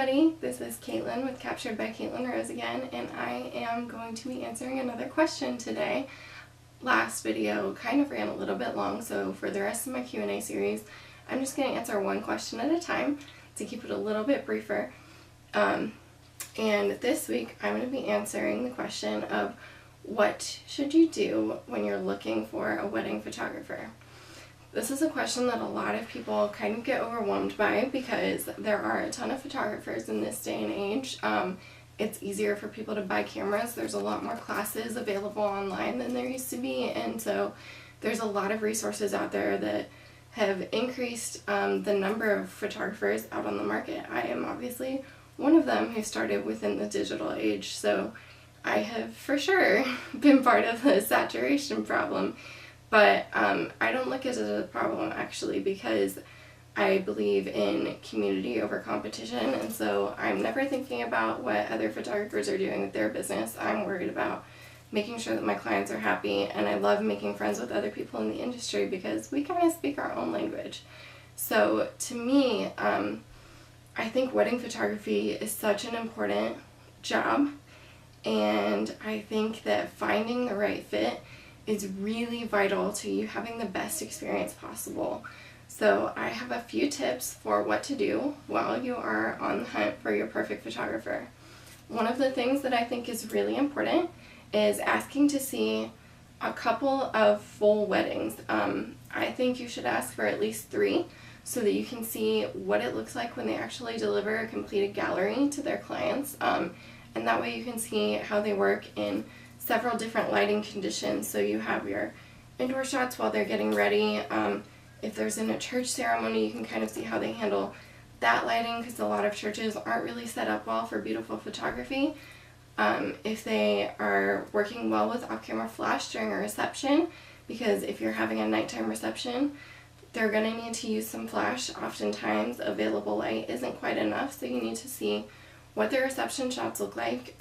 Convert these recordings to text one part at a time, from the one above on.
everybody, this is Caitlin with Captured by Caitlin Rose again, and I am going to be answering another question today. Last video kind of ran a little bit long, so for the rest of my Q&A series, I'm just going to answer one question at a time to keep it a little bit briefer. And this week, I'm going to be answering the question of what should you do when you're looking for a wedding photographer? This is a question that a lot of people kind of get overwhelmed by because there are a ton of photographers in this day and age. It's easier for people to buy cameras. There's a lot more classes available online than there used to be, and so there's a lot of resources out there that have increased the number of photographers out on the market. I am obviously one of them who started within the digital age, so I have for sure been part of the saturation problem. But I don't look at it as a problem, actually, because I believe in community over competition, and so I'm never thinking about what other photographers are doing with their business. I'm worried about making sure that my clients are happy, and I love making friends with other people in the industry because we kind of speak our own language. So to me, I think wedding photography is such an important job, and I think that finding the right fit is really vital to you having the best experience possible. So I have a few tips for what to do while you are on the hunt for your perfect photographer. One of the things that I think is really important is asking to see a couple of full weddings. I think you should ask for at least 3 so that you can see what it looks like when they actually deliver a completed gallery to their clients. And that way you can see how they work in several different lighting conditions. So you have your indoor shots while they're getting ready. If there's in a church ceremony, you can kind of see how they handle that lighting, because a lot of churches aren't really set up well for beautiful photography. If they are working well with off-camera flash during a reception, because if you're having a nighttime reception, they're going to need to use some flash. Oftentimes available light isn't quite enough, so you need to see what their reception shots look like.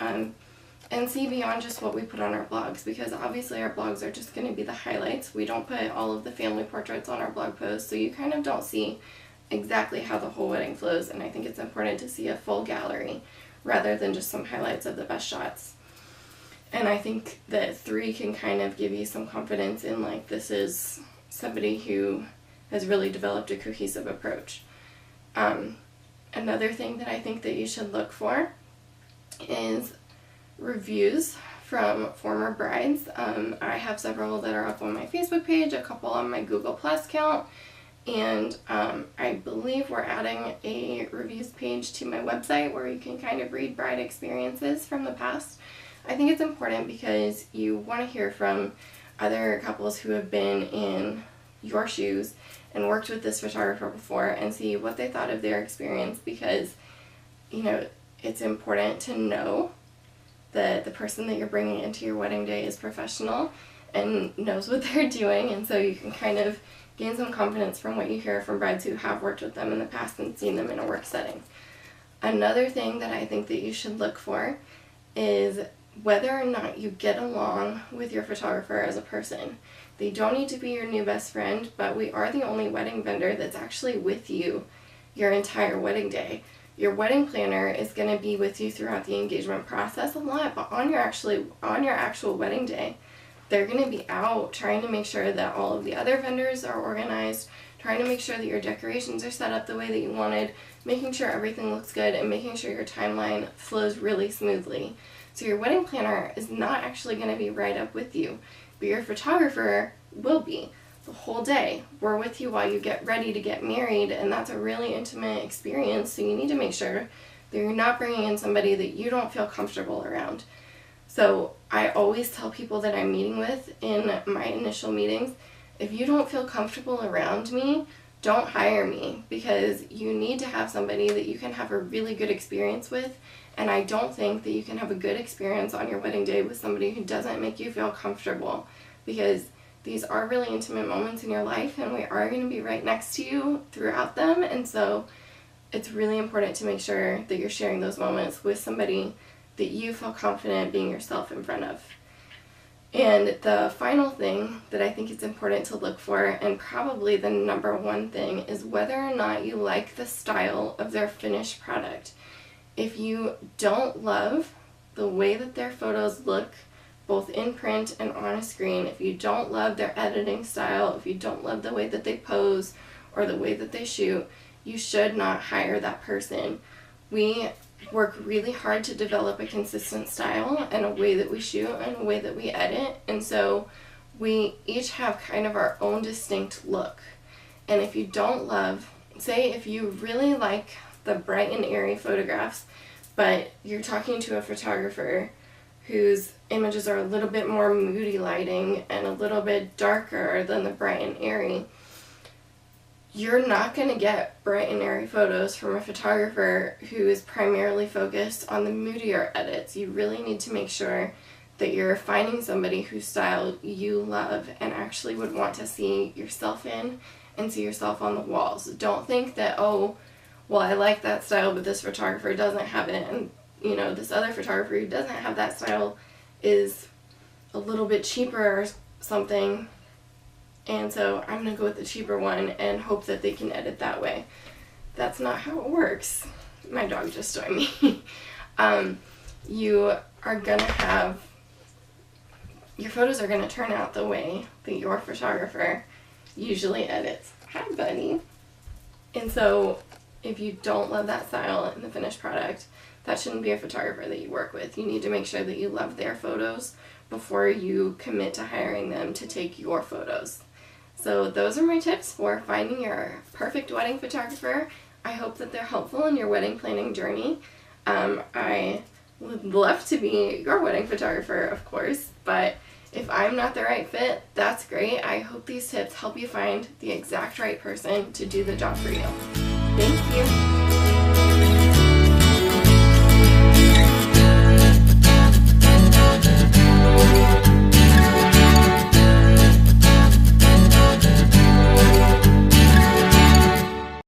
And see beyond just what we put on our blogs, because obviously our blogs are just going to be the highlights. We don't put all of the family portraits on our blog posts, so you kind of don't see exactly how the whole wedding flows, and I think it's important to see a full gallery rather than just some highlights of the best shots. And I think that 3 can kind of give you some confidence in, like, this is somebody who has really developed a cohesive approach. Another thing that I think that you should look for is reviews from former brides. I have several that are up on my Facebook page, a couple on my Google Plus account, and I believe we're adding a reviews page to my website where you can kind of read bride experiences from the past. I think it's important because you want to hear from other couples who have been in your shoes and worked with this photographer before and see what they thought of their experience, because, you know, it's important to know that the person that you're bringing into your wedding day is professional and knows what they're doing, and so you can kind of gain some confidence from what you hear from brides who have worked with them in the past and seen them in a work setting. Another thing that I think that you should look for is whether or not you get along with your photographer as a person. They don't need to be your new best friend, but we are the only wedding vendor that's actually with you your entire wedding day. Your wedding planner is going to be with you throughout the engagement process a lot, but on your actual wedding day, they're going to be out trying to make sure that all of the other vendors are organized, trying to make sure that your decorations are set up the way that you wanted, making sure everything looks good, and making sure your timeline flows really smoothly. So your wedding planner is not actually going to be right up with you, but your photographer will be. The whole day. We're with you while you get ready to get married, and that's a really intimate experience, so you need to make sure that you're not bringing in somebody that you don't feel comfortable around. So I always tell people that I'm meeting with in my initial meetings, if you don't feel comfortable around me, don't hire me, because you need to have somebody that you can have a really good experience with, and I don't think that you can have a good experience on your wedding day with somebody who doesn't make you feel comfortable, because these are really intimate moments in your life, and we are going to be right next to you throughout them, and so it's really important to make sure that you're sharing those moments with somebody that you feel confident being yourself in front of. And the final thing that I think it's important to look for, and probably the number one thing, is whether or not you like the style of their finished product. If you don't love the way that their photos look, both in print and on a screen, if you don't love their editing style, if you don't love the way that they pose or the way that they shoot, you should not hire that person. We work really hard to develop a consistent style and a way that we shoot and a way that we edit, and so we each have kind of our own distinct look. And if you don't love, say if you really like the bright and airy photographs, but you're talking to a photographer whose images are a little bit more moody lighting and a little bit darker than the bright and airy, you're not going to get bright and airy photos from a photographer who is primarily focused on the moodier edits. You really need to make sure that you're finding somebody whose style you love and actually would want to see yourself in and see yourself on the walls. Don't think that, oh, well, I like that style, but this photographer doesn't have it, and this other photographer who doesn't have that style is a little bit cheaper or something, and so I'm going to go with the cheaper one and hope that they can edit that way. That's not how it works. My dog just joined me. You are going to have, your photos are going to turn out the way that your photographer usually edits. Hi, buddy. And so if you don't love that style in the finished product, that shouldn't be a photographer that you work with. You need to make sure that you love their photos before you commit to hiring them to take your photos. So those are my tips for finding your perfect wedding photographer. I hope that they're helpful in your wedding planning journey. I would love to be your wedding photographer, of course, but if I'm not the right fit, that's great. I hope these tips help you find the exact right person to do the job for you.